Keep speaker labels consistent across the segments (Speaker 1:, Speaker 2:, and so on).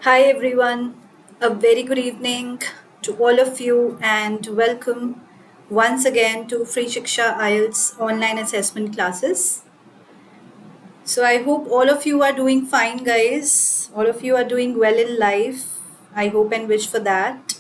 Speaker 1: Hi everyone, a very good evening to all of you and welcome once again to Free Shiksha IELTS online assessment classes. So I hope all of you are doing fine guys. All of you are doing well in life. I hope and wish for that.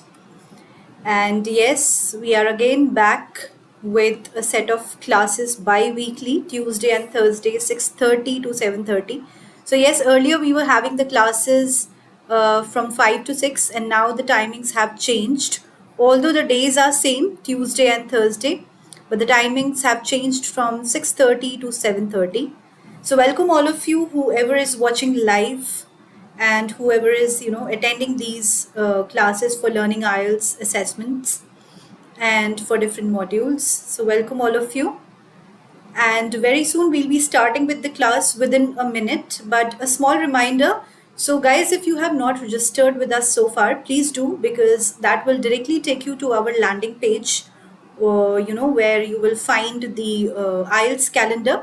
Speaker 1: And yes, we are again back with a set of classes bi-weekly, Tuesday and Thursday, 6:30 to 7:30. So yes, earlier we were having the classes from 5 to 6 and now the timings have changed. Although the days are same, Tuesday and Thursday, but the timings have changed from 6:30 to 7:30. So welcome all of you, whoever is watching live and whoever is attending these classes for learning IELTS assessments and for different modules. So welcome all of you. And very soon we'll be starting with the class within a minute. But a small reminder. So guys, if you have not registered with us so far, please do, because that will directly take you to our landing page, where you will find the IELTS calendar,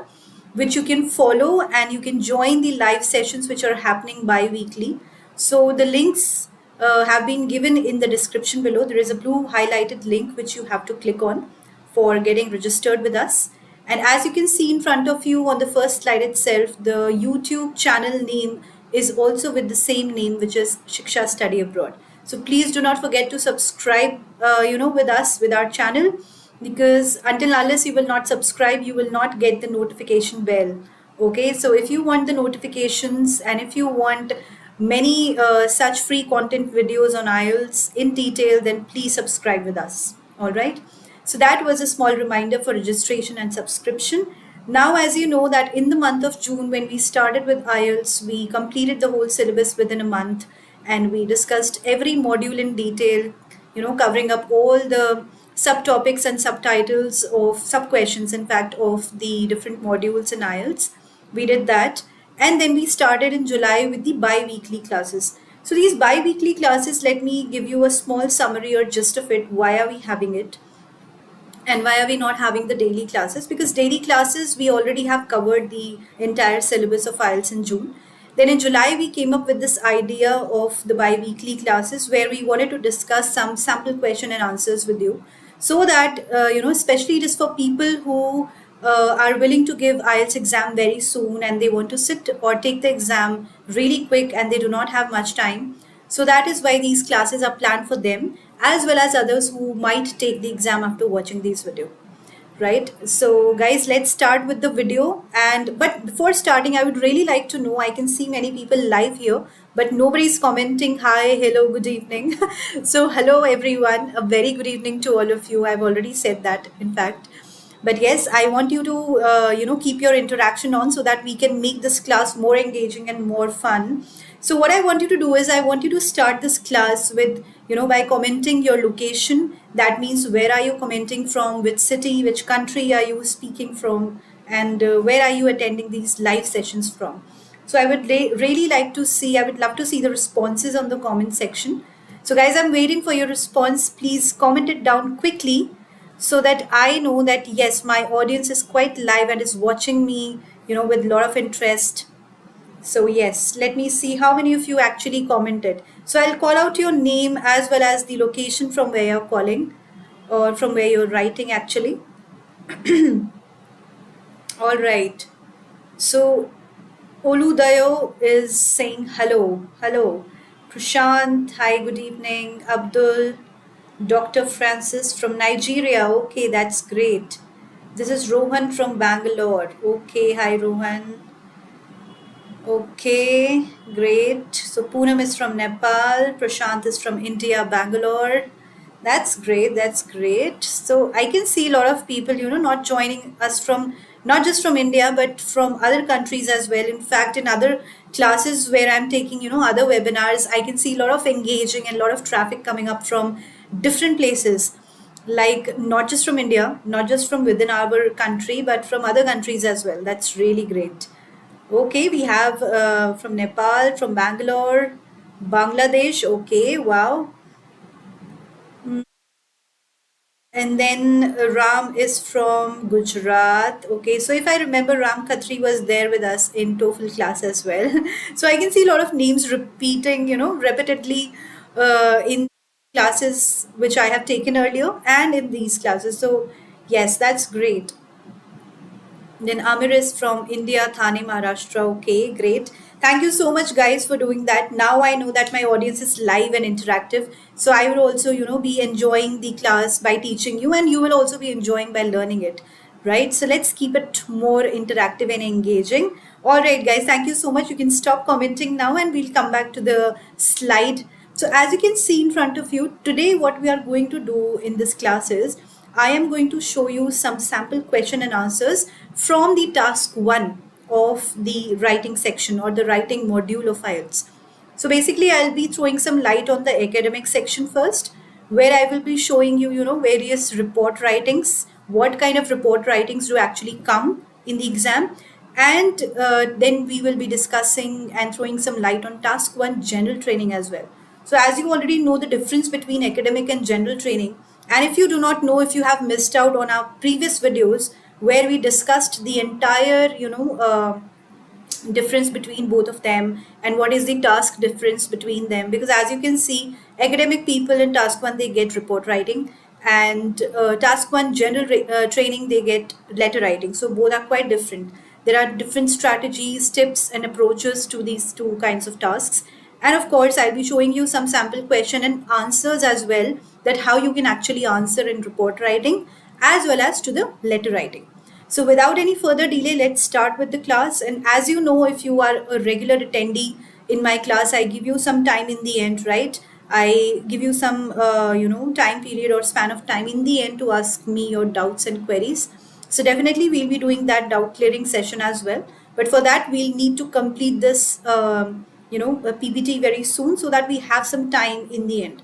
Speaker 1: which you can follow and you can join the live sessions which are happening bi-weekly. So the links have been given in the description below. There is a blue highlighted link which you have to click on for getting registered with us. And as you can see in front of you on the first slide itself, the YouTube channel name is also with the same name, which is Shiksha Study Abroad. So please do not forget to subscribe, with us, with our channel, because until unless you will not subscribe, you will not get the notification bell. Okay, so if you want the notifications and if you want many such free content videos on IELTS in detail, then please subscribe with us. All right. So that was a small reminder for registration and subscription. Now, as you know, that in the month of June, when we started with IELTS, we completed the whole syllabus within a month and we discussed every module in detail, covering up all the subtopics and subtitles of sub-questions, in fact, of the different modules in IELTS. We did that. And then we started in July with the bi-weekly classes. So these bi-weekly classes, let me give you a small summary or gist of it. Why are we having it? And why are we not having the daily classes? Because daily classes, we already have covered the entire syllabus of IELTS in June. Then in July, we came up with this idea of the bi-weekly classes where we wanted to discuss some sample question and answers with you. So that, especially it is for people who are willing to give IELTS exam very soon and they want to sit or take the exam really quick and they do not have much time. So that is why these classes are planned for them, as well as others who might take the exam after watching this video. Right? So guys, let's start with the video. But before starting, I would really like to know, I can see many people live here, but nobody's commenting hi, hello, good evening. So hello everyone, a very good evening to all of you. I've already said that, in fact. But yes, I want you to keep your interaction on so that we can make this class more engaging and more fun. So what I want you to do is I want you to start this class with, by commenting your location. That means where are you commenting from, which city, which country are you speaking from, and where are you attending these live sessions from. So I would really like to see, I would love to see the responses on the comment section. So guys, I'm waiting for your response. Please comment it down quickly so that I know that yes, my audience is quite live and is watching me, with a lot of interest. So yes, let me see how many of you actually commented. So I'll call out your name as well as the location from where you're calling or from where you're writing actually. All right. So Oludayo is saying hello. Hello. Prashant, hi, good evening. Abdul, Dr. Francis from Nigeria. Okay, that's great. This is Rohan from Bangalore. Okay, hi Rohan. Okay, great. So Poonam is from Nepal, Prashant is from India, Bangalore. That's great, that's great. So I can see a lot of people, not joining us from not just from India, but from other countries as well. In fact, in other classes where I'm taking, other webinars, I can see a lot of engaging and a lot of traffic coming up from different places. Like not just from India, not just from within our country, but from other countries as well. That's really great. Okay, we have from Nepal, from Bangalore, Bangladesh. Okay, wow. And then Ram is from Gujarat. Okay, so if I remember, Ram Khatri was there with us in TOEFL class as well. So I can see a lot of names repeating, repeatedly in classes which I have taken earlier and in these classes. So yes, that's great. Then Amir is from India, Thane, Maharashtra. Okay, great. Thank you so much, guys, for doing that. Now I know that my audience is live and interactive. So I will also, be enjoying the class by teaching you, and you will also be enjoying by learning it, right? So let's keep it more interactive and engaging. All right, guys, thank you so much. You can stop commenting now, and we'll come back to the slide. So as you can see in front of you, today what we are going to do in this class is I am going to show you some sample question and answers from the task 1 of the writing section or the writing module of IELTS. So basically I'll be throwing some light on the academic section first, where I will be showing you, various report writings, what kind of report writings do actually come in the exam, and then we will be discussing and throwing some light on task 1 general training as well. So as you already know the difference between academic and general training, and if you do not know, if you have missed out on our previous videos where we discussed the entire, difference between both of them and what is the task difference between them, because as you can see, academic people in task 1 they get report writing, and task 1 general training they get letter writing. So both are quite different. There are different strategies, tips and approaches to these two kinds of tasks. And of course I'll be showing you some sample question and answers as well, that how you can actually answer in report writing as well as to the letter writing. So without any further delay, let's start with the class. And as you know, if you are a regular attendee in my class, I give you some time in the end, right? I give you some, time period or span of time in the end to ask me your doubts and queries. So definitely we'll be doing that doubt clearing session as well. But for that, we'll need to complete this, a PPT very soon so that we have some time in the end.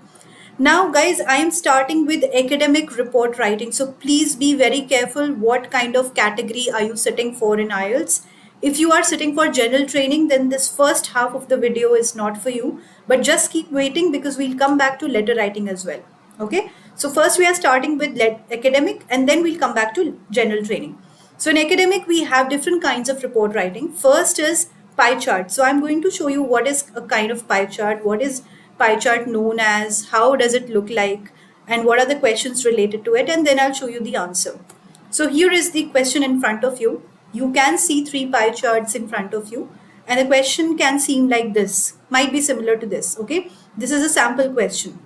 Speaker 1: Now, guys, I am starting with academic report writing. So please be very careful what kind of category are you sitting for in IELTS. If you are sitting for general training, then this first half of the video is not for you. But just keep waiting because we'll come back to letter writing as well. Okay. So first we are starting with academic and then we'll come back to general training. So in academic, we have different kinds of report writing. First is pie chart. So I'm going to show you what is a kind of pie chart, what is pie chart known as, how does it look like, and what are the questions related to it, and then I'll show you the answer. So here is the question in front of you. You can see 3 pie charts in front of you, and the question can seem like this, might be similar to this. Okay, this is a sample question.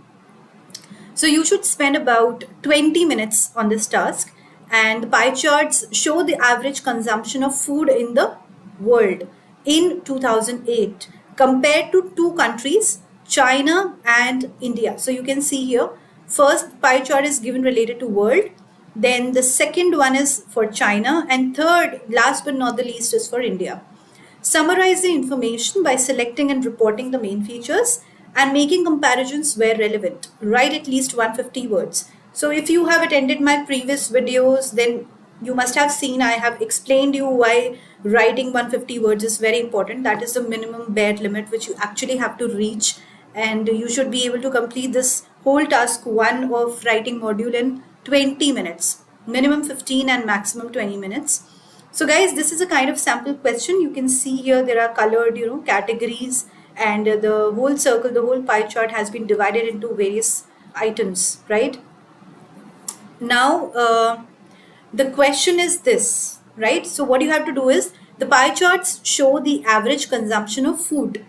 Speaker 1: So you should spend about 20 minutes on this task, and the pie charts show the average consumption of food in the world in 2008 compared to 2 countries, China and India. So you can see here, first pie chart is given related to world, then the second one is for China, and third, last but not the least, is for India. Summarize the information by selecting and reporting the main features and making comparisons where relevant. Write at least 150 words. So if you have attended my previous videos, then you must have seen I have explained you why writing 150 words is very important. That is the minimum bare limit which you actually have to reach, and you should be able to complete this whole task 1 of writing module in 20 minutes, minimum 15 and maximum 20 minutes. So guys, this is a kind of sample question. You can see here there are colored, categories, and the whole circle, the whole pie chart has been divided into various items, right? Now, the question is this, right? So what you have to do is, the pie charts show the average consumption of food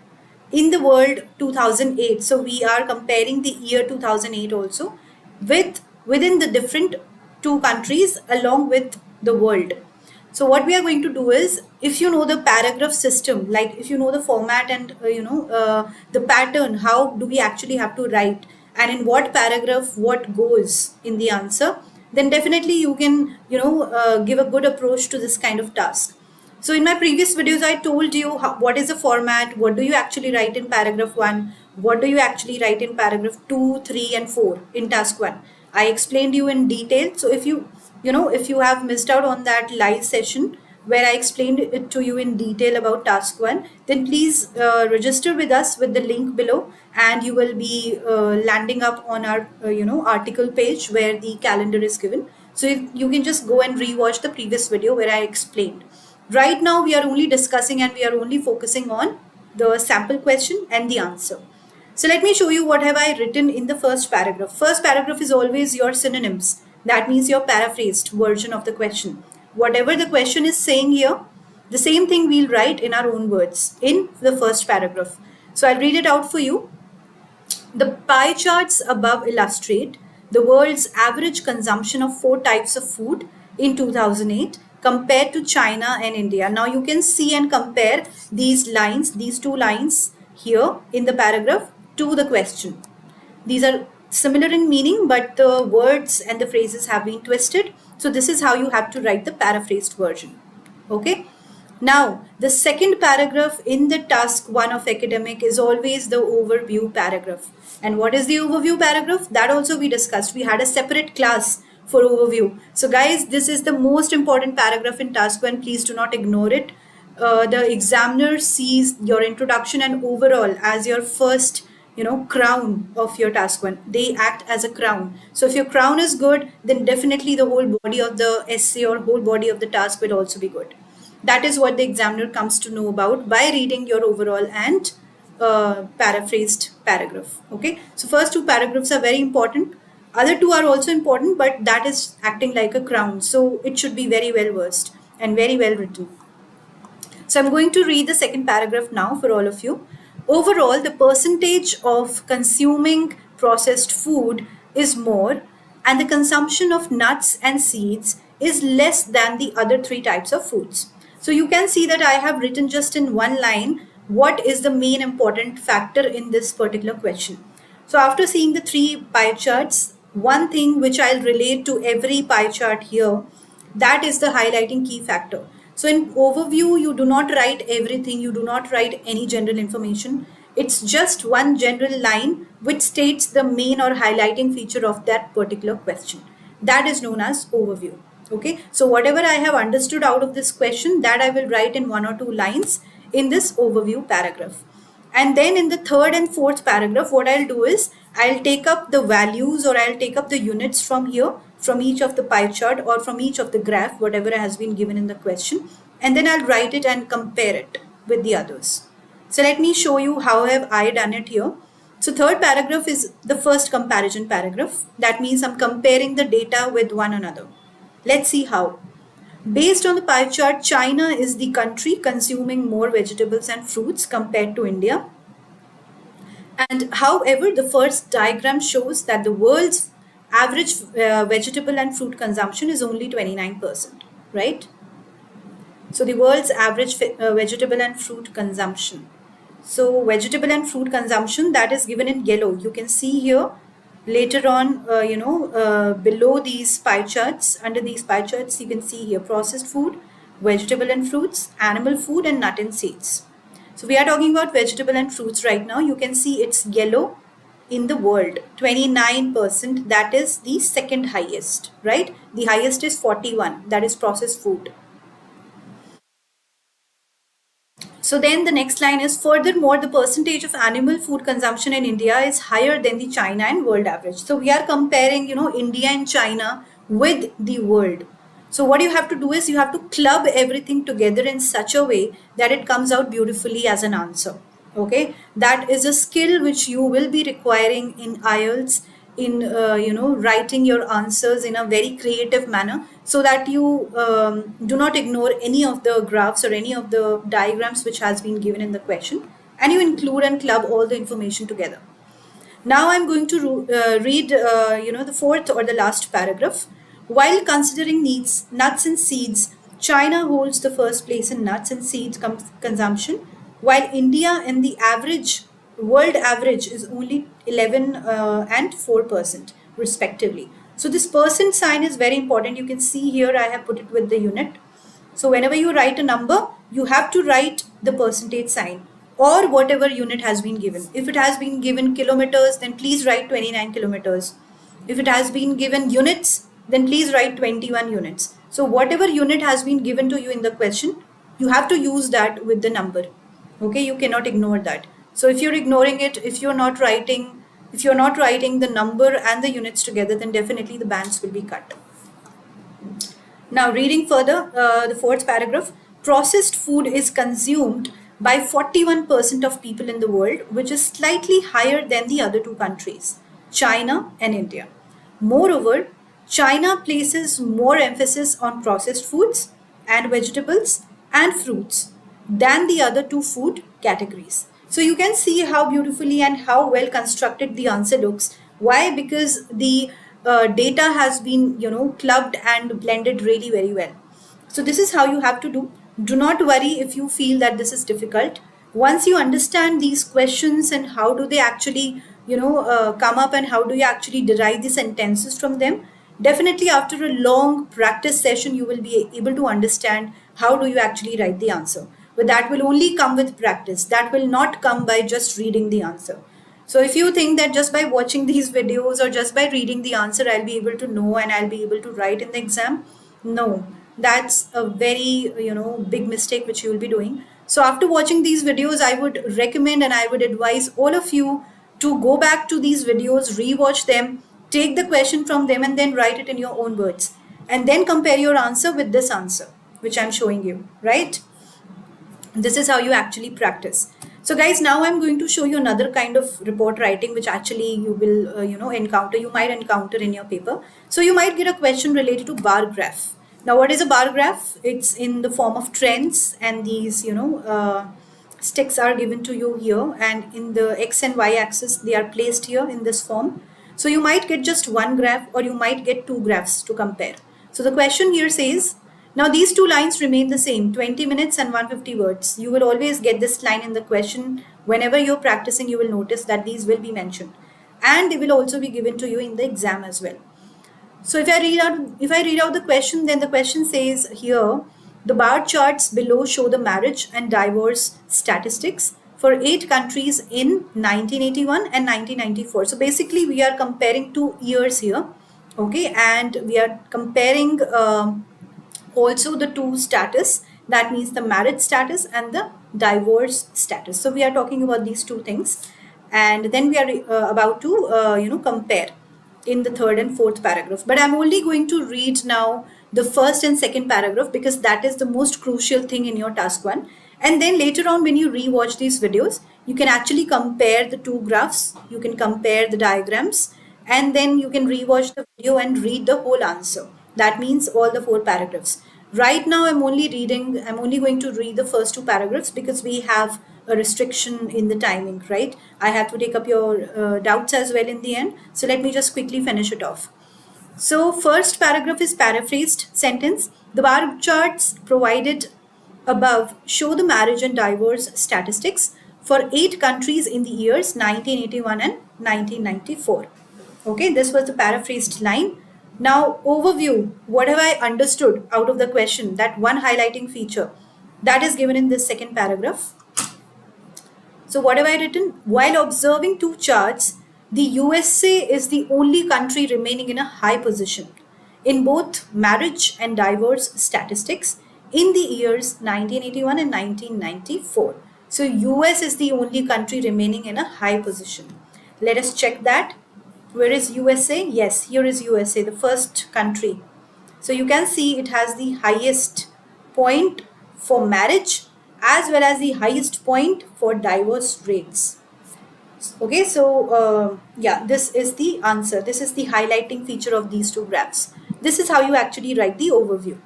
Speaker 1: in the world 2008. So we are comparing the year 2008 also within the different 2 countries along with the world. So what we are going to do is, if you know the paragraph system, like if you know the format and the pattern, how do we actually have to write, and in what paragraph what goes in the answer, then definitely you can give a good approach to this kind of task. So in my previous videos, I told you what is the format, what do you actually write in paragraph 1, what do you actually write in paragraph 2, 3 and 4 in task 1. I explained you in detail. So if you have missed out on that live session, where I explained it to you in detail about task 1, then please register with us with the link below, and you will be landing up on our article page where the calendar is given. So if you can just go and rewatch the previous video where I explained. Right now we are only discussing and we are only focusing on the sample question and the answer. So let me show you what have I written in the first paragraph. First paragraph is always your synonyms. That means your paraphrased version of the question. Whatever the question is saying here, the same thing we'll write in our own words in the first paragraph. So I'll read it out for you. The pie charts above illustrate the world's average consumption of 4 types of food in 2008 compared to China and India. Now you can see and compare these lines, these 2 lines here in the paragraph to the question. These are similar in meaning, but the words and the phrases have been twisted. So this is how you have to write the paraphrased version. Okay. Now, the second paragraph in the task 1 of academic is always the overview paragraph. And what is the overview paragraph? That also we discussed. We had a separate class for overview. So guys, this is the most important paragraph in task 1. Please do not ignore it. The examiner sees your introduction and overall as your first crown of your task 1. They act as a crown. So if your crown is good, then definitely the whole body of the essay or whole body of the task will also be good. That is what the examiner comes to know about by reading your overall and paraphrased paragraph. Okay, so first 2 paragraphs are very important. Other 2 are also important, but that is acting like a crown. So it should be very well versed and very well written. So I'm going to read the second paragraph now for all of you. Overall, the percentage of consuming processed food is more, and the consumption of nuts and seeds is less than the other 3 types of foods. So you can see that I have written just in 1 line what is the main important factor in this particular question. So after seeing the 3 pie charts, one thing which I'll relate to every pie chart here, that is the highlighting key factor. So in overview, you do not write everything, you do not write any general information. It's just one general line which states the main or highlighting feature of that particular question. That is known as overview. Okay, so whatever I have understood out of this question, that I will write in 1 or 2 lines in this overview paragraph. And then in the third and fourth paragraph, what I'll do is I'll take up the values or I'll take up the units from here, from each of the pie chart or from each of the graph, whatever has been given in the question. And then I'll write it and compare it with the others. So let me show you how have I done it here. So third paragraph is the first comparison paragraph. That means I'm comparing the data with one another. Let's see how. Based on the pie chart, China is the country consuming more vegetables and fruits compared to India. And however, the first diagram shows that the world's average vegetable and fruit consumption is only 29%, right? So the world's average vegetable and fruit consumption. So vegetable and fruit consumption, that is given in yellow. You can see here later on, below these pie charts, under these pie charts, you can see here processed food, vegetable and fruits, animal food, and nut and seeds. So we are talking about vegetable and fruits right now. You can see it's yellow in the world, 29%. That is the second highest, right? The highest is 41. That is processed food. So then the next line is, furthermore, the percentage of animal food consumption in India is higher than the China and world average. So we are comparing, India and China with the world. So what you have to do is you have to club everything together in such a way that it comes out beautifully as an answer. Okay, that is a skill which you will be requiring in IELTS, in writing your answers in a very creative manner, so that you do not ignore any of the graphs or any of the diagrams which has been given in the question, and you include and club all the information together. Now I'm going to read the fourth or the last paragraph. While considering needs, nuts and seeds, China holds the first place in nuts and seeds consumption, while India in the world average is only 11 and 4% respectively. So this percent sign is very important. You can see here I have put it with the unit. So whenever you write a number, you have to write the percentage sign or whatever unit has been given. If it has been given kilometers, then please write 29 kilometers. If it has been given units, then please write 21 units. So whatever unit has been given to you in the question, you have to use that with the number. Okay, you cannot ignore that. So if you're ignoring it, if you're not writing the number and the units together, then definitely the bands will be cut. Now, reading further, the fourth paragraph, processed food is consumed by 41% of people in the world, which is slightly higher than the other two countries, China and India. Moreover, China places more emphasis on processed foods and vegetables and fruits than the other two food categories. So you can see how beautifully and how well constructed the answer looks. Why? Because the data has been, clubbed and blended really very well. So this is how you have to do. Do not worry if you feel that this is difficult. Once you understand these questions and how do they actually, come up, and how do you actually derive the sentences from them, definitely after a long practice session, you will be able to understand how do you actually write the answer. But that will only come with practice. That will not come by just reading the answer. So if you think that just by watching these videos or just by reading the answer, I'll be able to know and I'll be able to write in the exam, no, that's a very, big mistake which you will be doing. So after watching these videos, I would recommend and I would advise all of you to go back to these videos, rewatch them, take the question from them and then write it in your own words. And then compare your answer with this answer, which I'm showing you, right? This is how you actually practice. So guys, now I'm going to show you another kind of report writing which actually you will you might encounter in your paper. So you might get a question related to bar graph. Now what is a bar graph? It's in the form of trends, and these sticks are given to you here, and in the x and y axis they are placed here in this form. So you might get just one graph or you might get two graphs to compare. So the question here says, now these two lines remain the same, 20 minutes and 150 words. You will always get this line in the question. Whenever you're practicing, you will notice that these will be mentioned. And they will also be given to you in the exam as well. So if I read out the question, then the question says here, the bar charts below show the marriage and divorce statistics for 8 countries in 1981 and 1994. So basically we are comparing 2 years here. Okay, and we are comparing also the two status, that means the marriage status and the divorce status. So we are talking about these two things, and then we are about to compare in the third and fourth paragraph. But I'm only going to read now the first and second paragraph because that is the most crucial thing in your task 1. And then later on, when you rewatch these videos, you can actually compare the two graphs, you can compare the diagrams, and then you can rewatch the video and read the whole answer. That means all the 4 paragraphs. Right now, I'm only going to read the first 2 paragraphs because we have a restriction in the timing, right? I have to take up your doubts as well in the end. So let me just quickly finish it off. So first paragraph is paraphrased sentence. The bar charts provided above show the marriage and divorce statistics for 8 countries in the years 1981 and 1994. Okay, this was the paraphrased line. Now, overview, what have I understood out of the question? That one highlighting feature that is given in this second paragraph. So what have I written? While observing 2 charts, the USA is the only country remaining in a high position in both marriage and divorce statistics in the years 1981 and 1994. So US is the only country remaining in a high position. Let us check that. Where is USA? Yes, here is USA, the first country. So you can see it has the highest point for marriage as well as the highest point for divorce rates. Okay, so this is the answer. This is the highlighting feature of these 2 graphs. This is how you actually write the overview.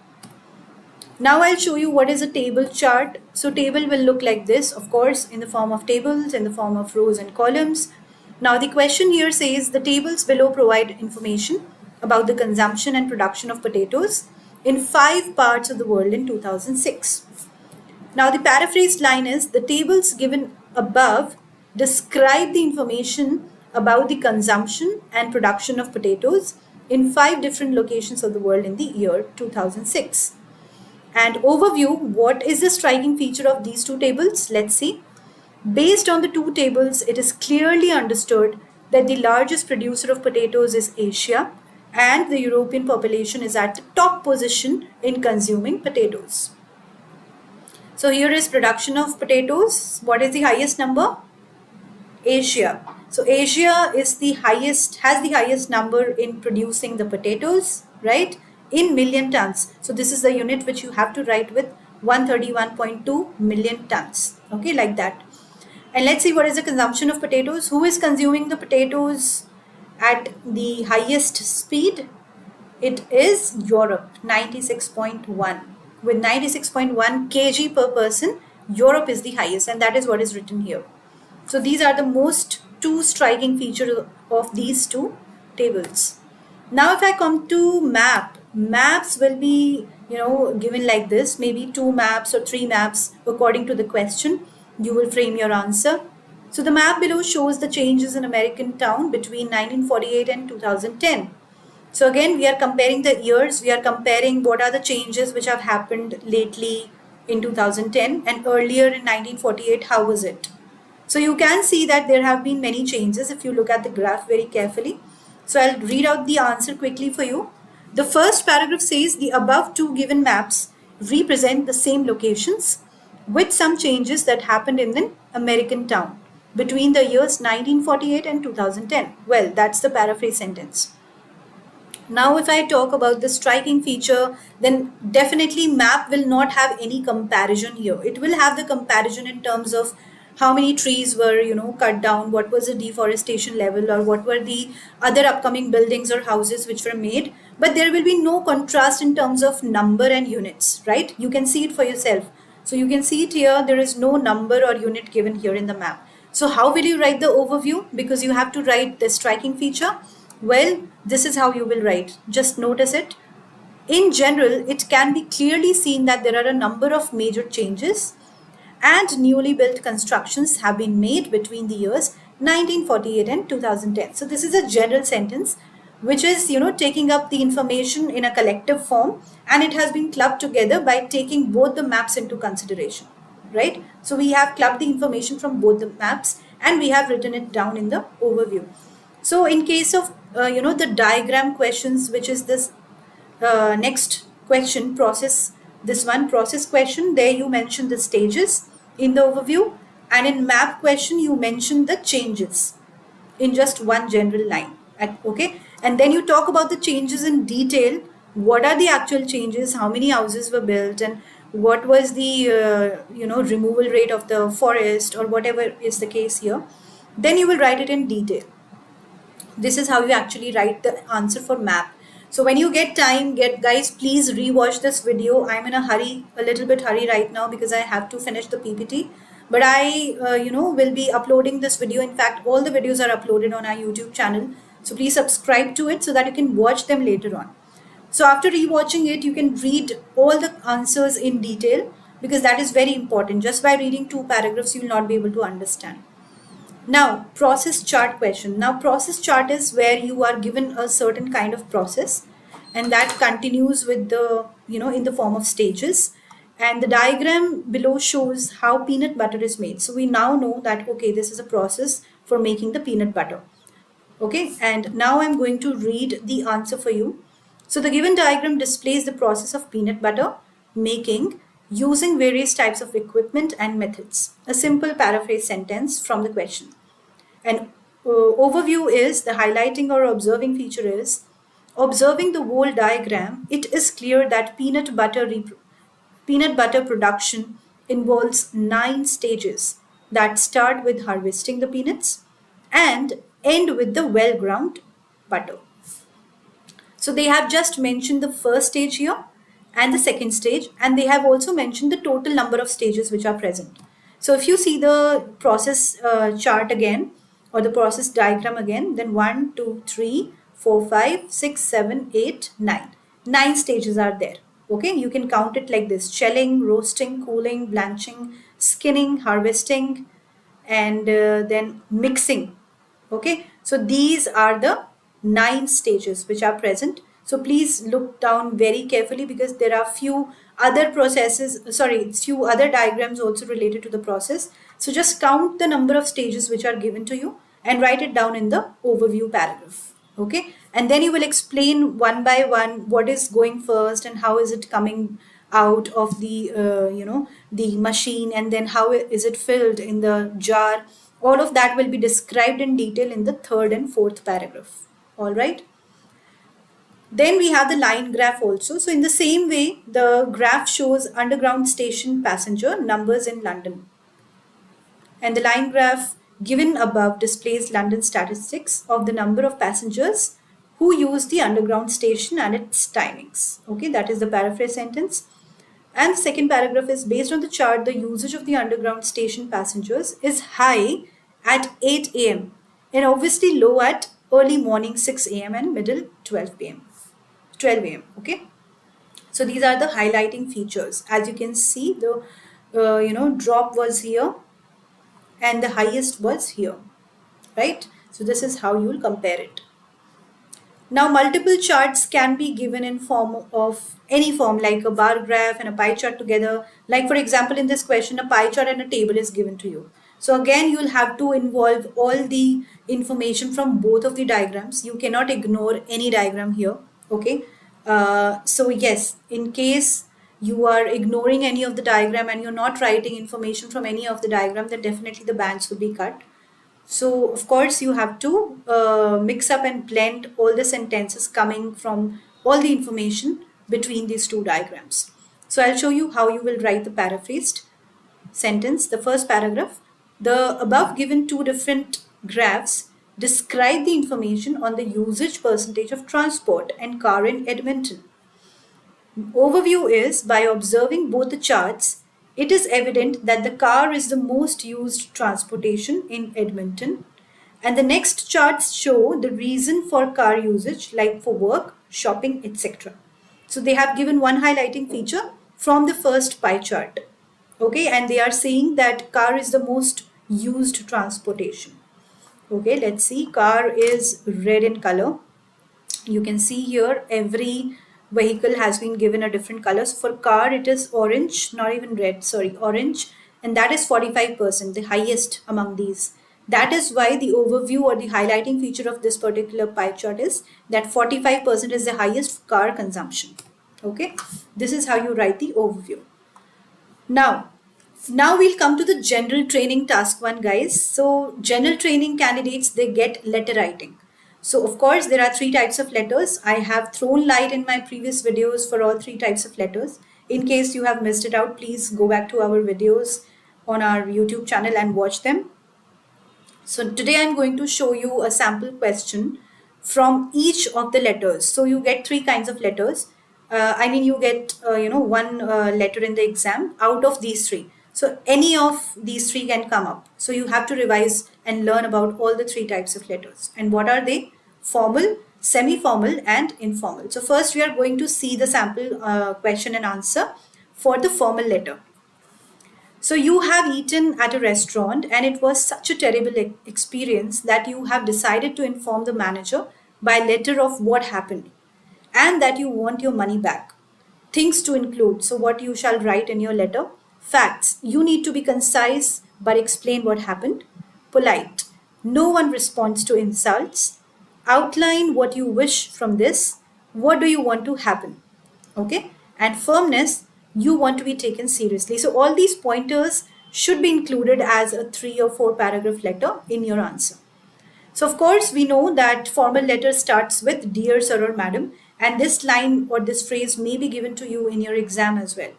Speaker 1: Now I'll show you what is a table chart. So table will look like this, of course, in the form of tables, in the form of rows and columns. Now the question here says the tables below provide information about the consumption and production of potatoes in 5 parts of the world in 2006. Now the paraphrased line is the tables given above describe the information about the consumption and production of potatoes in 5 different locations of the world in the year 2006. And overview, what is the striking feature of these 2 tables? Let's see. Based on the 2 tables, it is clearly understood that the largest producer of potatoes is Asia and the European population is at the top position in consuming potatoes. So here is production of potatoes. What is the highest number? Asia. So Asia is the highest, has the highest number in producing the potatoes, right? In million tons. So this is the unit which you have to write with 131.2 million tons. Okay, like that. And let's see what is the consumption of potatoes. Who is consuming the potatoes at the highest speed? It is Europe, 96.1. With 96.1 kg per person, Europe is the highest, and that is what is written here. So these are the most two striking features of these two tables. Now if I come to map, maps will be given like this, maybe 2 maps or 3 maps according to the question. You will frame your answer. So the map below shows the changes in American town between 1948 and 2010. So again, we are comparing the years, we are comparing what are the changes which have happened lately in 2010 and earlier in 1948, how was it? So you can see that there have been many changes if you look at the graph very carefully. So I'll read out the answer quickly for you. The first paragraph says the above two given maps represent the same locations with some changes that happened in an American town between the years 1948 and 2010. Well, that's the paraphrase sentence. Now, if I talk about the striking feature, then definitely map will not have any comparison here. It will have the comparison in terms of how many trees were, cut down, what was the deforestation level, or what were the other upcoming buildings or houses which were made. But there will be no contrast in terms of number and units, right? You can see it for yourself. So you can see it here, there is no number or unit given here in the map. So how will you write the overview? Because you have to write the striking feature. Well, this is how you will write. Just notice it. In general, it can be clearly seen that there are a number of major changes and newly built constructions have been made between the years 1948 and 2010. So this is a general sentence which is, taking up the information in a collective form, and it has been clubbed together by taking both the maps into consideration, right? So we have clubbed the information from both the maps and we have written it down in the overview. So in case of, the diagram questions, which is this next question, process question, there you mention the stages in the overview, and in map question you mention the changes in just one general line. Okay, and then you talk about the changes in detail. What are the actual changes? How many houses were built, and what was the removal rate of the forest, or whatever is the case here. Then you will write it in detail. This is how you actually write the answer for map. So when you get time, guys, please rewatch this video. I'm in a hurry, a little bit hurry right now because I have to finish the PPT. But I, will be uploading this video. In fact, all the videos are uploaded on our YouTube channel. So please subscribe to it so that you can watch them later on. So after rewatching it, you can read all the answers in detail because that is very important. Just by reading 2 paragraphs, you will not be able to understand. Now, process chart question. Now, process chart is where you are given a certain kind of process, and that continues with the, in the form of stages. And the diagram below shows how peanut butter is made. So we now know that, okay, this is a process for making the peanut butter. Okay, and now I'm going to read the answer for you. So the given diagram displays the process of peanut butter making using various types of equipment and methods. A simple paraphrase sentence from the question. And overview is, the highlighting or observing feature is, observing the whole diagram, it is clear that peanut butter production involves 9 stages that start with harvesting the peanuts and end with the well-ground butter. So they have just mentioned the first stage here and the second stage, and they have also mentioned the total number of stages which are present. So if you see the process chart again, or the process diagram again, then 1, 2, 3, 4, 5, 6, 7, 8, 9. 9 stages are there. Okay, you can count it like this: shelling, roasting, cooling, blanching, skinning, harvesting, and then mixing. Okay, so these are the 9 stages which are present. So please look down very carefully because there are few other diagrams also related to the process. So just count the number of stages which are given to you and write it down in the overview paragraph. Okay, And then you will explain one by one what is going first and how is it coming out of the the machine, and then how is it filled in the jar. All of that will be described in detail in the third and fourth paragraph. All right. Then we have the line graph also. So in the same way, the graph shows underground station passenger numbers in London. And the line graph given above displays London statistics of the number of passengers who use the underground station and its timings. Okay, that is the paraphrase sentence. And the second paragraph is based on the chart, the usage of the underground station passengers is high at 8 a.m. and obviously low at early morning 6 a.m. and middle 12 p.m. 12 a.m. Okay. So these are the highlighting features. As you can see, the drop was here and the highest was here, right? So this is how you will compare it. Now multiple charts can be given in form of any form, like a bar graph and a pie chart together. Like for example, in this question, a pie chart and a table is given to you. So again, you'll have to involve all the information from both of the diagrams. You cannot ignore any diagram here, okay? So yes, in case you are ignoring any of the diagram and you're not writing information from any of the diagram, then definitely the bands will be cut. So of course you have to mix up and blend all the sentences coming from all the information between these two diagrams. So I'll show you how you will write the paraphrased sentence. The first paragraph, the above given two different graphs describe the information on the usage percentage of transport and car in Edmonton. Overview is, by observing both the charts, it is evident that the car is the most used transportation in Edmonton. And the next charts show the reason for car usage, like for work, shopping, etc. So they have given one highlighting feature from the first pie chart. Okay, and they are saying that car is the most used transportation. Okay, let's see. Car is red in color. You can see here every vehicle has been given a different color. So for car it is orange, not even red, sorry, orange, and that is 45%, the highest among these. That is why the overview or the highlighting feature of this particular pie chart is that 45% is the highest car consumption. Okay, this is how you write the overview. Now we'll come to the general training task 1, guys. So general training candidates, they get letter writing. So of course there are 3 types of letters. I have thrown light in my previous videos for all 3 types of letters. In case you have missed it out, please go back to our videos on our YouTube channel and watch them. So today I'm going to show you a sample question from each of the letters. So you get 3 kinds of letters. You get one letter in the exam out of these 3. So any of these 3 can come up. So you have to revise and learn about all the 3 types of letters. And what are they? Formal, semi-formal and informal. So first we are going to see the sample question and answer for the formal letter. So you have eaten at a restaurant and it was such a terrible experience that you have decided to inform the manager by letter of what happened and that you want your money back. Things to include. So what you shall write in your letter? Facts. You need to be concise but explain what happened. Polite. No one responds to insults. Outline what you wish from this. What do you want to happen? Okay. And firmness. You want to be taken seriously. So all these pointers should be included as a 3 or 4 paragraph letter in your answer. So of course we know that formal letter starts with dear sir or madam, and this line or this phrase may be given to you in your exam as well.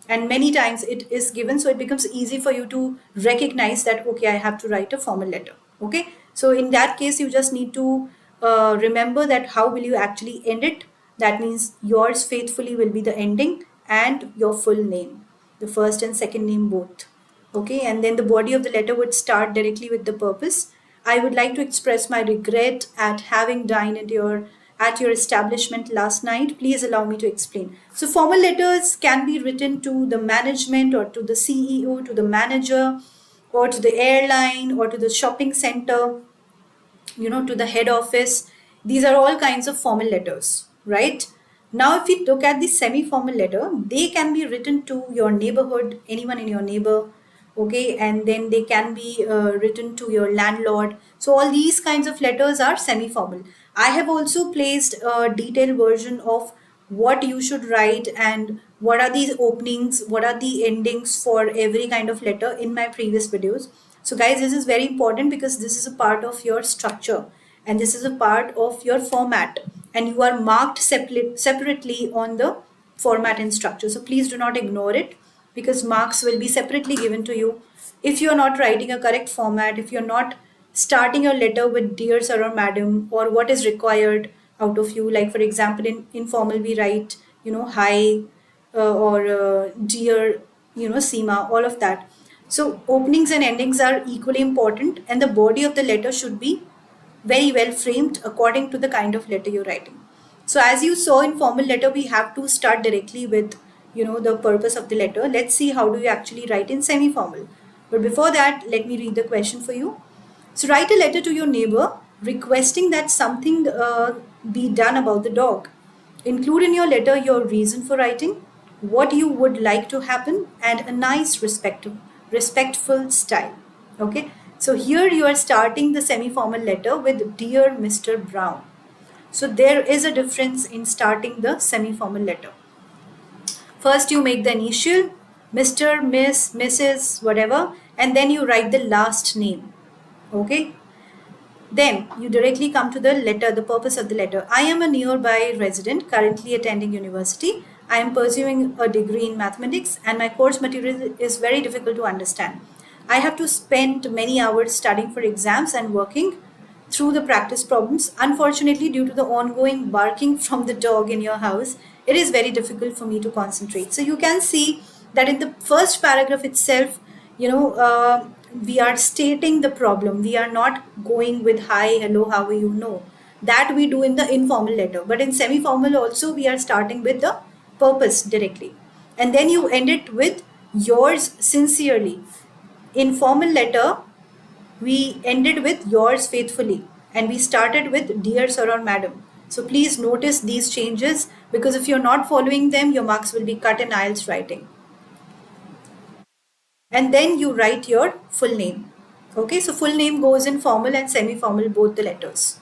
Speaker 1: And many times it is given, so it becomes easy for you to recognize that, okay, I have to write a formal letter. Okay, so in that case you just need to remember that how will you actually end it. That means yours faithfully will be the ending and your full name, the first and second name both. Okay, and then the body of the letter would start directly with the purpose. I would like to express my regret at having dined at your establishment last night. Please allow me to explain. So formal letters can be written to the management or to the CEO, to the manager, or to the airline, or to the shopping center, to the head office. These are all kinds of formal letters, right? Now, if we look at the semi-formal letter, they can be written to your neighborhood, anyone in your okay, and then they can be written to your landlord. So all these kinds of letters are semi-formal. I have also placed a detailed version of what you should write and what are these openings, what are the endings for every kind of letter in my previous videos. So guys, this is very important because this is a part of your structure and this is a part of your format, and you are marked separately on the format and structure. So please do not ignore it, because marks will be separately given to you if you are not writing a correct format, if you're not starting your letter with dear sir or madam, or what is required out of you. Like for example, in informal we write, hi, or dear, Seema, all of that. So openings and endings are equally important, and the body of the letter should be very well framed according to the kind of letter you're writing. So as you saw in formal letter, we have to start directly with, the purpose of the letter. Let's see how do you actually write in semi-formal. But before that, let me read the question for you. So write a letter to your neighbor requesting that something be done about the dog. Include in your letter your reason for writing, what you would like to happen, and a nice, respectful style. Okay. So here you are starting the semi-formal letter with Dear Mr. Brown. So there is a difference in starting the semi-formal letter. First you make the initial, Mr., Miss, Mrs., whatever, and then you write the last name. Okay. Then you directly come to the letter, the purpose of the letter. I am a nearby resident currently attending university. I am pursuing a degree in mathematics and my course material is very difficult to understand. I have to spend many hours studying for exams and working through the practice problems. Unfortunately, due to the ongoing barking from the dog in your house, it is very difficult for me to concentrate. So you can see that in the first paragraph itself, we are stating the problem. We are not going with hi, hello, how are you? No, that we do in the informal letter. But in semi-formal also, we are starting with the purpose directly. And then you end it with yours sincerely. In formal letter, we ended with yours faithfully and we started with dear sir or madam. So please notice these changes, because if you're not following them, your marks will be cut in IELTS writing. And then you write your full name. Okay, so full name goes in formal and semi-formal, both the letters.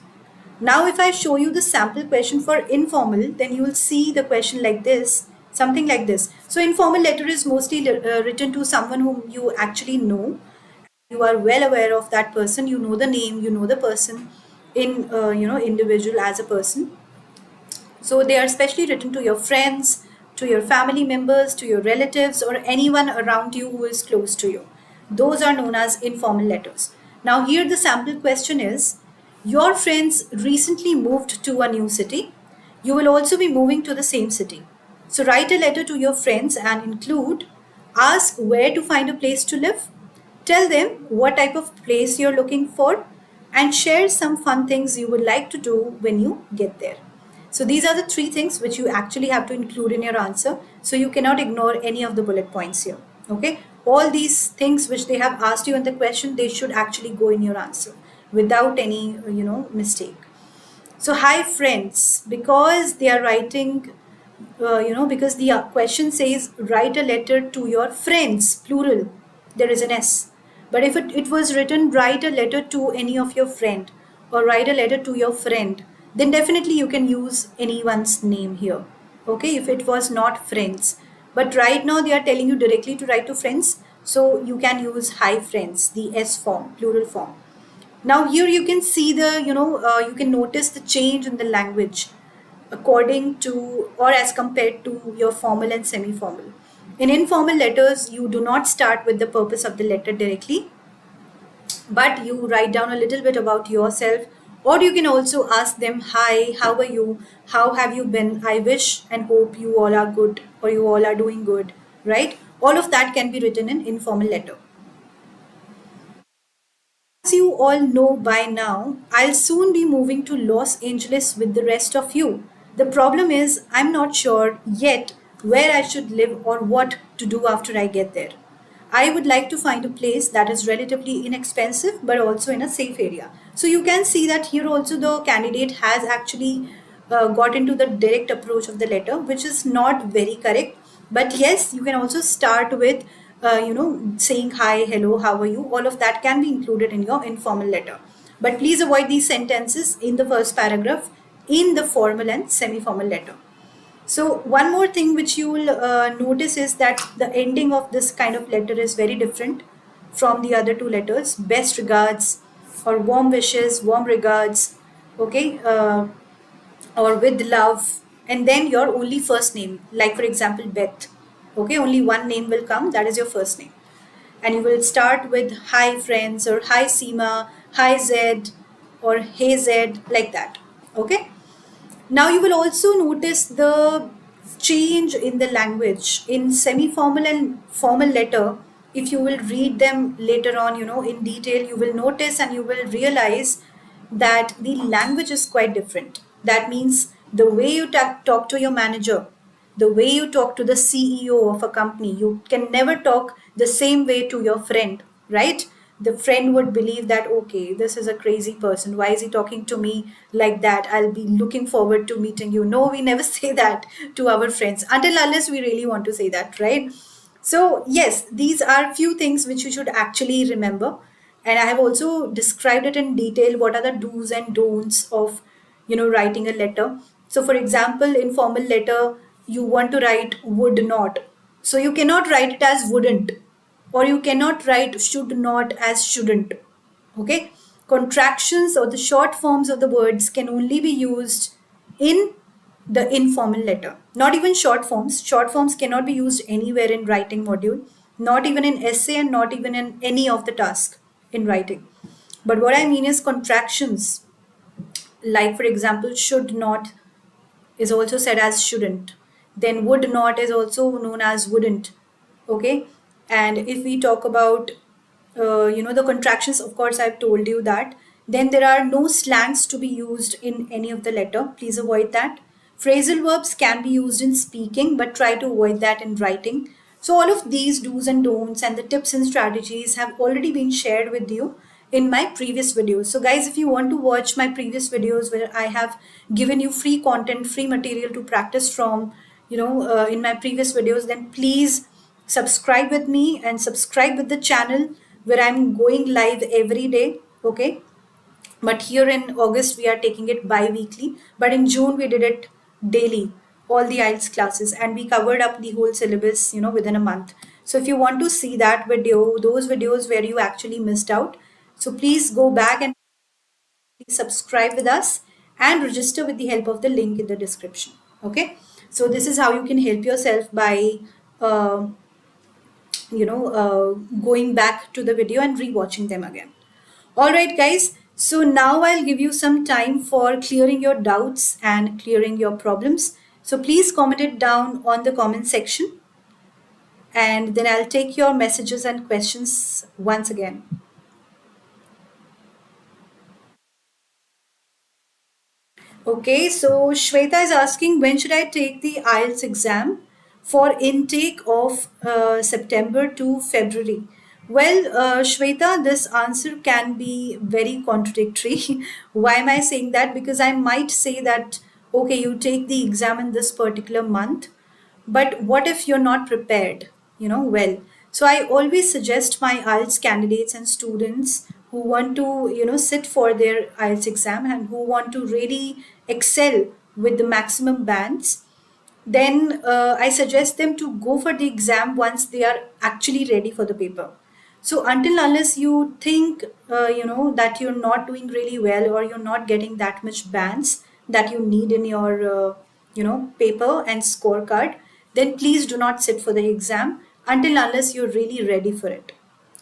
Speaker 1: Now if I show you the sample question for informal, then you will see the question like this, something like this. So informal letter is mostly written to someone whom you actually know. You are well aware of that person, you know the name, you know the person in individual as a person. So they are specially written to your friends, to your family members, to your relatives, or anyone around you who is close to you. Those are known as informal letters. Now here the sample question is, your friends recently moved to a new city. You will also be moving to the same city. So write a letter to your friends and include, ask where to find a place to live, tell them what type of place you're looking for, and share some fun things you would like to do when you get there. So these are the three things which you actually have to include in your answer. So you cannot ignore any of the bullet points here. Okay. All these things which they have asked you in the question, they should actually go in your answer without any, mistake. So hi friends, because they are writing, because the question says write a letter to your friends, plural, there is an S. But if it was written write a letter to any of your friend or write a letter to your friend, then definitely you can use anyone's name here. Okay, if it was not friends. But right now they are telling you directly to write to friends. So you can use hi friends, the S form, plural form. Now here you can see the, you can notice the change in the language according to or as compared to your formal and semi-formal. In informal letters, you do not start with the purpose of the letter directly, but you write down a little bit about yourself, or you can also ask them, hi, how are you? How have you been? I wish and hope you all are good or you all are doing good, right? All of that can be written in informal letter. As you all know by now, I'll soon be moving to Los Angeles with the rest of you. The problem is, I'm not sure yet where I should live or what to do after I get there. I would like to find a place that is relatively inexpensive but also in a safe area. So you can see that here also the candidate has actually got into the direct approach of the letter, which is not very correct. But yes, you can also start with saying hi, hello, how are you, all of that can be included in your informal letter. But please avoid these sentences in the first paragraph in the formal and semi-formal letter. So one more thing which you will notice is that the ending of this kind of letter is very different from the other two letters. Best regards, or warm wishes, warm regards, okay, or with love, and then your only first name. Like for example, Beth. Okay, only one name will come. That is your first name, and you will start with hi friends, or hi Seema, hi Zed, or hey Zed, like that. Okay. Now you will also notice the change in the language in semi-formal and formal letter. If you will read them later on, in detail, you will notice and you will realize that the language is quite different. That means the way you talk to your manager, the way you talk to the CEO of a company, you can never talk the same way to your friend, right? The friend would believe that, okay, this is a crazy person. Why is he talking to me like that? I'll be looking forward to meeting you. No, we never say that to our friends until unless we really want to say that, right? So, yes, these are few things which you should actually remember. And I have also described it in detail. What are the do's and don'ts of, writing a letter? So, for example, in formal letter, you want to write would not. So, you cannot write it as wouldn't, or you cannot write should not as shouldn't. Okay, contractions or the short forms of the words can only be used in the informal letter. Not even short forms cannot be used anywhere in writing module, not even in essay, and not even in any of the task in writing. But what I mean is contractions, like for example, should not is also said as shouldn't. Then would not is also known as wouldn't. Okay. And if we talk about, the contractions, of course, I've told you that. Then there are no slangs to be used in any of the letter. Please avoid that. Phrasal verbs can be used in speaking, but try to avoid that in writing. So all of these do's and don'ts and the tips and strategies have already been shared with you in my previous videos. So guys, if you want to watch my previous videos where I have given you free content, free material to practice from, in my previous videos, then please subscribe with me and subscribe with the channel where I'm going live every day. Okay. But here in August, we are taking it bi-weekly. But in June, we did it daily, all the IELTS classes, and we covered up the whole syllabus, within a month. So if you want to see that video, those videos where you actually missed out, so please go back and subscribe with us and register with the help of the link in the description. Okay. So this is how you can help yourself by, uh, going back to the video and rewatching them again. All right, guys. So now I'll give you some time for clearing your doubts and clearing your problems. So please comment it down on the comment section, and then I'll take your messages and questions once again. Okay, so Shweta is asking, when should I take the IELTS exam for intake of September to February? Well, Shweta, this answer can be very contradictory. Why am I saying that? Because I might say that, okay, you take the exam in this particular month, but what if you're not prepared, well? So I always suggest my IELTS candidates and students who want to, sit for their IELTS exam and who want to really excel with the maximum bands, then I suggest them to go for the exam once they are actually ready for the paper. So until unless you think, that you're not doing really well, or you're not getting that much bands that you need in your, paper and scorecard, then please do not sit for the exam until unless you're really ready for it.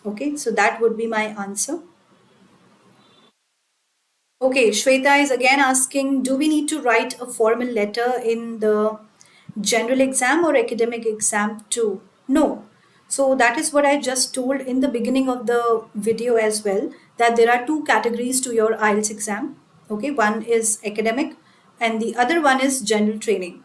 Speaker 1: Okay, so that would be my answer. Okay, Shweta is again asking, do we need to write a formal letter in the general exam or academic exam too? No. So that is what I just told in the beginning of the video as well, that there are two categories to your IELTS exam. Okay, one is academic and the other one is general training.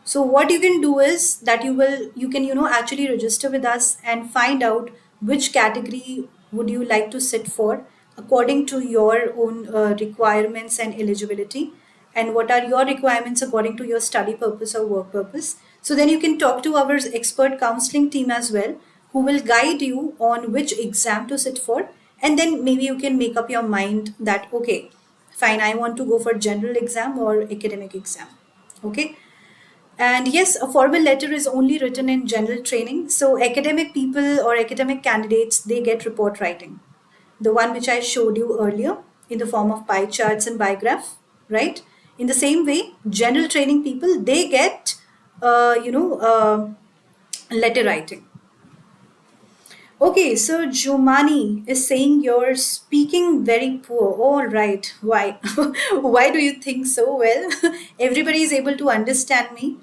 Speaker 1: So what you can do is that you can actually register with us and find out which category would you like to sit for according to your own requirements and eligibility, and what are your requirements according to your study purpose or work purpose. So then you can talk to our expert counseling team as well, who will guide you on which exam to sit for. And then maybe you can make up your mind that, okay, fine, I want to go for general exam or academic exam. Okay. And yes, a formal letter is only written in general training. So academic people or academic candidates, they get report writing. The one which I showed you earlier in the form of pie charts and bar graph, right? In the same way, general training people, they get, letter writing. Okay, so Jumani is saying you're speaking very poor. All right. Why? Why do you think so? Well, everybody is able to understand me.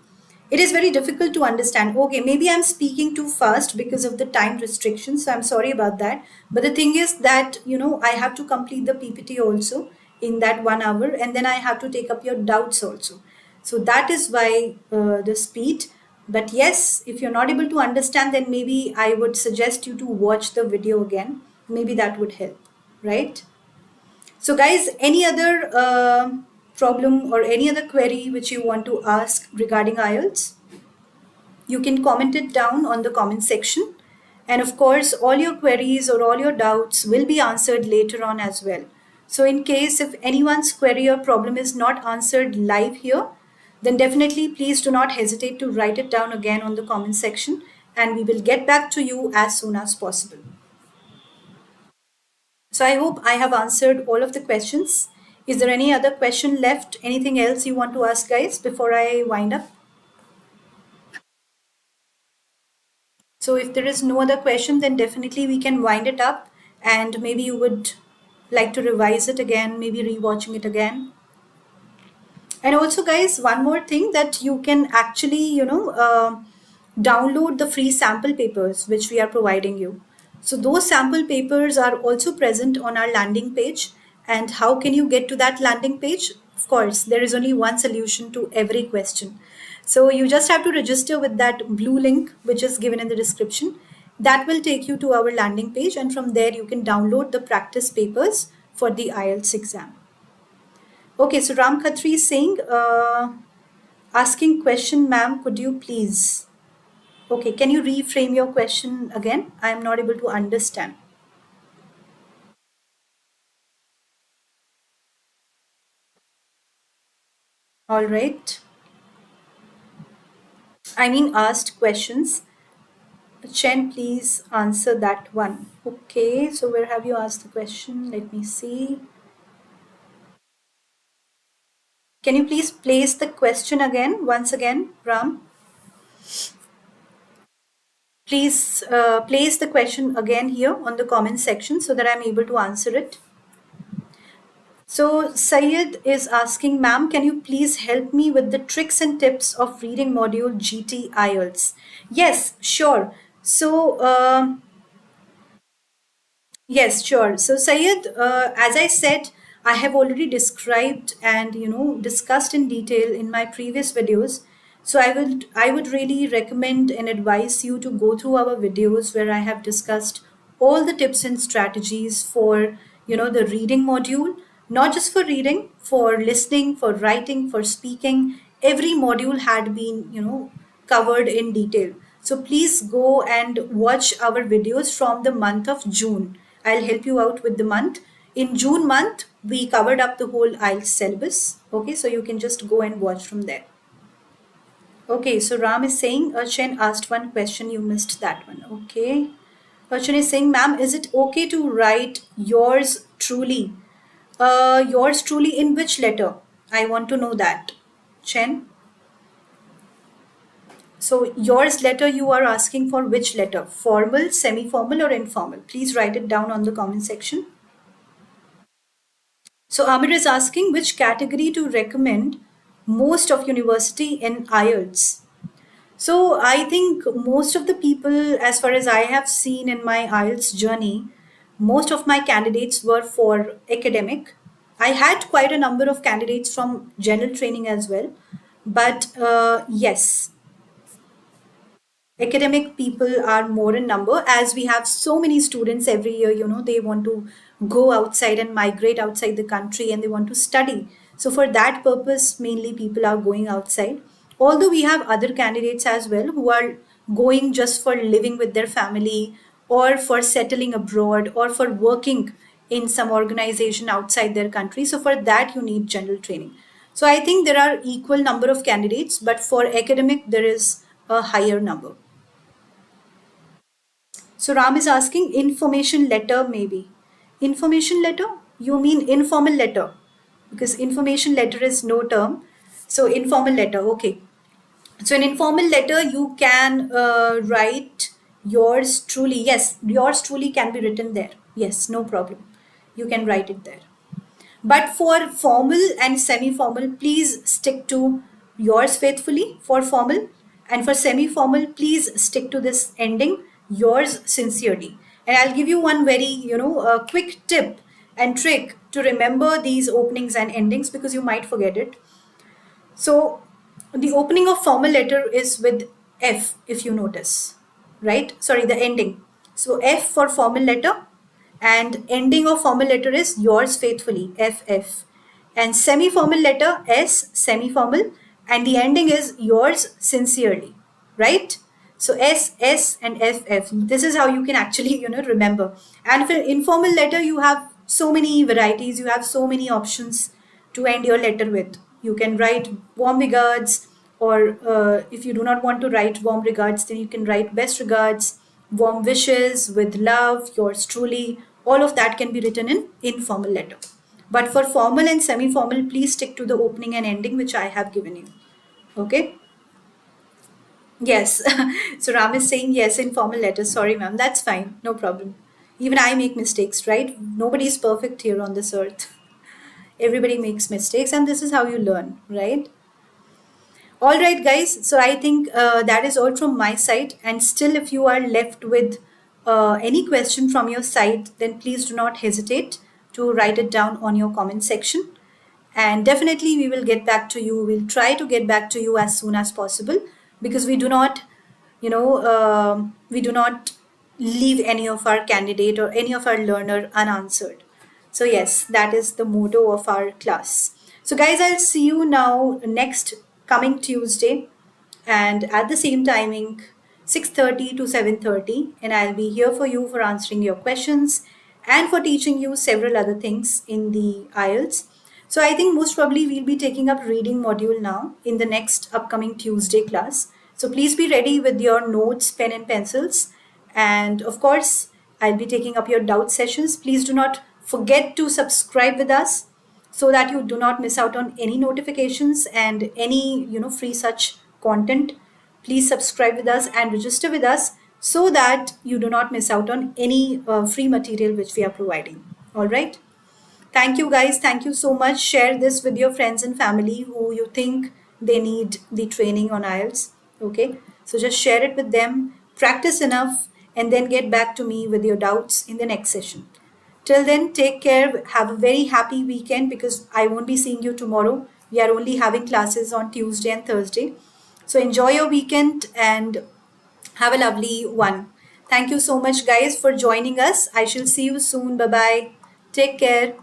Speaker 1: It is very difficult to understand. Okay, maybe I'm speaking too fast because of the time restrictions. So I'm sorry about that. But the thing is that, I have to complete the PPT also in that 1 hour, and then I have to take up your doubts also. So that is why the speed. But yes, if you're not able to understand, then maybe I would suggest you to watch the video again. Maybe that would help, right? So, guys, any other problem or any other query which you want to ask regarding IELTS? You can comment it down on the comment section. And of course, all your queries or all your doubts will be answered later on as well. So in case if anyone's query or problem is not answered live here, then definitely please do not hesitate to write it down again on the comment section, and we will get back to you as soon as possible. So I hope I have answered all of the questions. Is there any other question left? Anything else you want to ask, guys, before I wind up? So if there is no other question, then definitely we can wind it up, and maybe you would like to revise it again, maybe rewatching it again. And also, guys, one more thing that you can actually, download the free sample papers which we are providing you. So those sample papers are also present on our landing page. And how can you get to that landing page? Of course, there is only one solution to every question. So you just have to register with that blue link which is given in the description. That will take you to our landing page, and from there you can download the practice papers for the IELTS exam. Okay, so Ram Khatri is saying, asking question, ma'am, could you please? Okay, can you reframe your question again? I am not able to understand. All right. I mean, asked questions. Chen, please answer that one. Okay, so where have you asked the question? Let me see. Can you please place the question again, once again, Ram? Please place the question again here on the comment section so that I'm able to answer it. So Syed is asking, ma'am, can you please help me with the tricks and tips of reading module GT IELTS? Yes, sure. So yes, sure. So Syed, as I said, I have already described and discussed in detail in my previous videos. So I would really recommend and advise you to go through our videos where I have discussed all the tips and strategies for the reading module, not just for reading, for listening, for writing, for speaking. Every module had been covered in detail. So please go and watch our videos from the month of June. I'll help you out with the month. In June month, we covered up the whole IELTS syllabus. Okay, so you can just go and watch from there. Okay, so Ram is saying, Archen asked one question, you missed that one. Okay. Archen is saying, ma'am, is it okay to write yours truly? Yours truly in which letter? I want to know that. Chen? So yours letter, you are asking for which letter? Formal, semi-formal or informal? Please write it down on the comment section. So Amir is asking which category to recommend most of university in IELTS. So I think most of the people, as far as I have seen in my IELTS journey, most of my candidates were for academic. I had quite a number of candidates from general training as well. But yes, academic people are more in number, as we have so many students every year. They want to go outside and migrate outside the country, and they want to study. So for that purpose, mainly people are going outside, although we have other candidates as well who are going just for living with their family, or for settling abroad, or for working in some organization outside their country. So for that, you need general training. So I think there are equal number of candidates, but for academic, there is a higher number. So Ram is asking information letter maybe. Information letter? You mean informal letter? Because information letter is no term. So informal letter, okay. So in informal letter, you can write yours truly. Yes, yours truly can be written there. Yes, no problem. You can write it there. But for formal and semi formal, please stick to yours faithfully for formal. And for semi formal, please stick to this ending, yours sincerely. And I'll give you one very, quick tip and trick to remember these openings and endings, because you might forget it. So the opening of formal letter is with F, if you notice, right? Sorry, the ending. So F for formal letter, and ending of formal letter is yours faithfully, FF. And semi-formal letter, S, semi-formal, and the ending is yours sincerely, right? So S, S, and F, F. This is how you can actually, remember. And for informal letter, you have so many varieties, you have so many options to end your letter with. You can write warm regards, or if you do not want to write warm regards, then you can write best regards, warm wishes, with love, yours truly. All of that can be written in informal letter. But for formal and semi formal, please stick to the opening and ending which I have given you. Okay? Yes. So Ram is saying yes in formal letters. Sorry, ma'am. That's fine. No problem. Even I make mistakes, right? Nobody is perfect here on this earth. Everybody makes mistakes, and this is how you learn, right? All right, guys. So I think that is all from my side. And still, if you are left with any question from your side, then please do not hesitate to write it down on your comment section. And definitely, we will get back to you. We'll try to get back to you as soon as possible, because we do not, we do not leave any of our candidate or any of our learner unanswered. So yes, that is the motto of our class. So guys, I'll see you now next coming Tuesday, and at the same timing, 6:30 to 7:30, and I'll be here for you for answering your questions and for teaching you several other things in the IELTS. So I think most probably we'll be taking up reading module now in the next upcoming Tuesday class. So please be ready with your notes, pen and pencils. And of course, I'll be taking up your doubt sessions. Please do not forget to subscribe with us, so that you do not miss out on any notifications and any, free such content. Please subscribe with us and register with us, so that you do not miss out on any free material which we are providing. All right. Thank you, guys. Thank you so much. Share this with your friends and family who you think they need the training on IELTS. Okay. So just share it with them, practice enough, and then get back to me with your doubts in the next session. Till then, take care. Have a very happy weekend, because I won't be seeing you tomorrow. We are only having classes on Tuesday and Thursday. So enjoy your weekend and have a lovely one. Thank you so much, guys, for joining us. I shall see you soon. Bye bye. Take care.